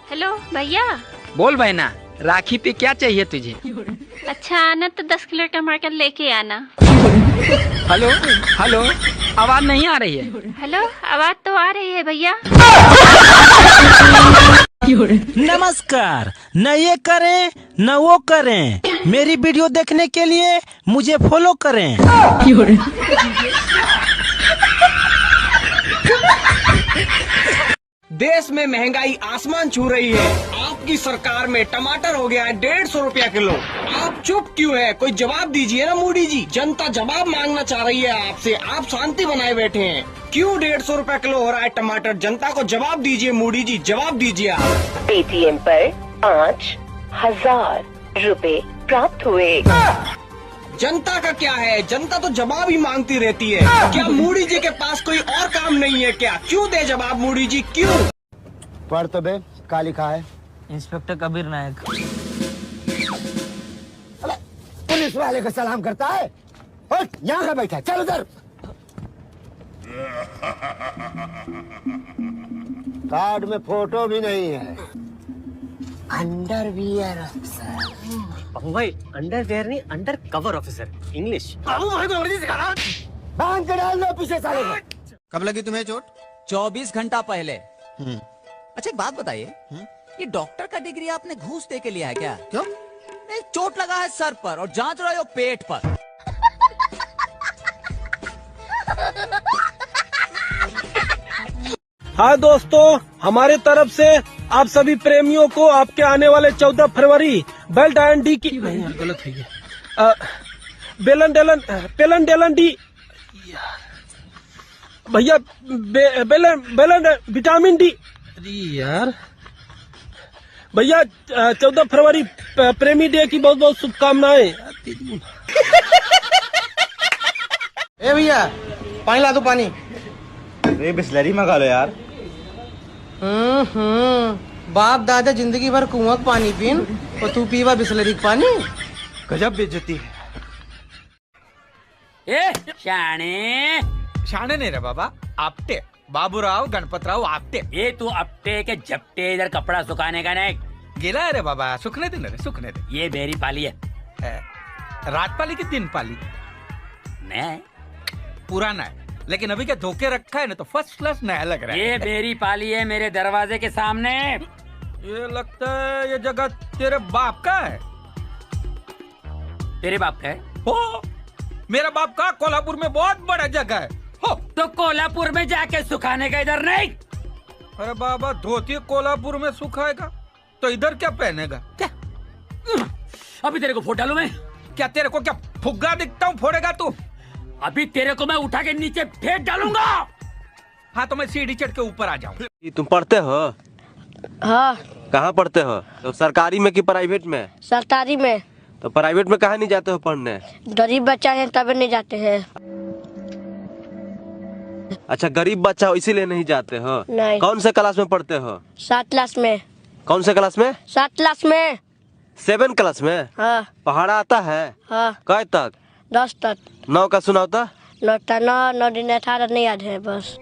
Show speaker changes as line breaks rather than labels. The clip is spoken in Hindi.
हेलो भैया।
बोल बहना, राखी पे क्या चाहिए तुझे?
अच्छा आना तो 10 किलो टमाटर लेके आना।
हेलो हेलो, आवाज नहीं आ रही है।
हेलो, आवाज तो आ रही है भैया।
नमस्कार, न ये करें न वो करें, मेरी वीडियो देखने के लिए मुझे फॉलो करें।
देश में महंगाई आसमान छू रही है। आपकी सरकार में टमाटर हो गया है 150 रुपया किलो। आप चुप क्यों है? कोई जवाब दीजिए ना मोदी जी। जनता जवाब मांगना चाह रही है आपसे। आप शांति बनाए बैठे हैं। क्यों 150 रुपया किलो हो रहा है टमाटर? जनता को जवाब दीजिए मोदी जी, जवाब दीजिए आप।
पेटीएम पर 5,000 रुपए प्राप्त हुए।
जनता का क्या है? जनता तो जवाब ही मांगती रहती है। क्या मोदी जी के पास कोई और काम नहीं है क्या? क्यों दे जवाब मोदी जी, क्यों?
पढ़ तो बे, क्या लिखा है?
इंस्पेक्टर कबीर नायक।
पुलिस वाले का सलाम करता है। यहाँ का बैठा, चल उधर। कार्ड में फोटो भी नहीं है। Underwear officer.
भाई अंडरवेयर नहीं, अंडर कवर ऑफिसर इंग्लिश।
बांध के डाल दो पीछे साले को।
कब लगी तुम्हें चोट?
24 घंटा पहले। अच्छा एक बात बताइए, ये डॉक्टर का डिग्री आपने घूस दे के लिया है क्या?
क्यों?
नहीं, चोट लगा है सर पर और जांच रहे हो पेट पर।
हाँ दोस्तों, हमारे तरफ से आप सभी प्रेमियों को आपके आने वाले 14 फरवरी बेल्ट एंड डी की नहीं यार गलत है ये पेलन डेलन डी भैया बेलन विटामिन डी। अरे यार भैया 14 फरवरी प्रेमी डे की बहुत बहुत शुभकामनाएं।
ए भैया पानी ला दो, पानी।
अरे बिस्लरी मंगा लो यार।
बाप दादा जिंदगी भर कुआं का पानी पीन और तू पीवा बिस्लरी का पानी।
गजब बेइज्जती है।
ए शाने
शाने नहीं रे बाबा, आपटे। बाबूराव गणपतराव आपटे।
ये तू अपटे के झपटे इधर कपड़ा सुखाने का नहीं।
गिला है रे बाबा, सुखने दे रे, सुखने दे।
ये मेरी पाली है।
रात पाली की दिन पाली?
नहीं,
पुराना है, लेकिन अभी क्या धोखे रखा है ना, तो फर्स्ट क्लास नया लग रहा है।
ये मेरी पाली है, मेरे दरवाजे के सामने।
ये लगता है ये जगह तेरे बाप का है।
तेरे बाप का है?
हो, मेरा बाप का कोल्हापुर में बहुत बड़ा जगह है। हो,
तो कोल्हापुर में जाके सुखाने का इधर नहीं।
अरे बाबा, धोती कोल्हापुर में सुखाएगा तो इधर क्या पहनेगा?
क्या अभी तेरे को फोड़ डालूं मैं?
क्या तेरे को क्या फुग्गा दिखता हूँ? फोड़ेगा तू?
अभी तेरे को मैं उठा के नीचे फेंक डालूंगा।
हाँ तो मैं सीढ़ी चढ़ के ऊपर आ जाऊँ।
तुम पढ़ते हो?
हाँ।
कहाँ पढ़ते हो? तो सरकारी में कि प्राइवेट में?
सरकारी में।
तो प्राइवेट में कहाँ नहीं जाते हो पढ़ने?
गरीब बच्चा है तब नहीं जाते हैं।
अच्छा, गरीब बच्चा हो इसीलिए नहीं जाते हो?
नहीं।
कौन से क्लास में पढ़ते हो?
7 क्लास में।
कौन से क्लास में?
7 क्लास में।
7 क्लास में?
हाँ।
पढ़ाना आता है?
हाँ।
कै तक?
10 तक।
9 का सुनाता?
9 दिन 18 नहीं याद है बस।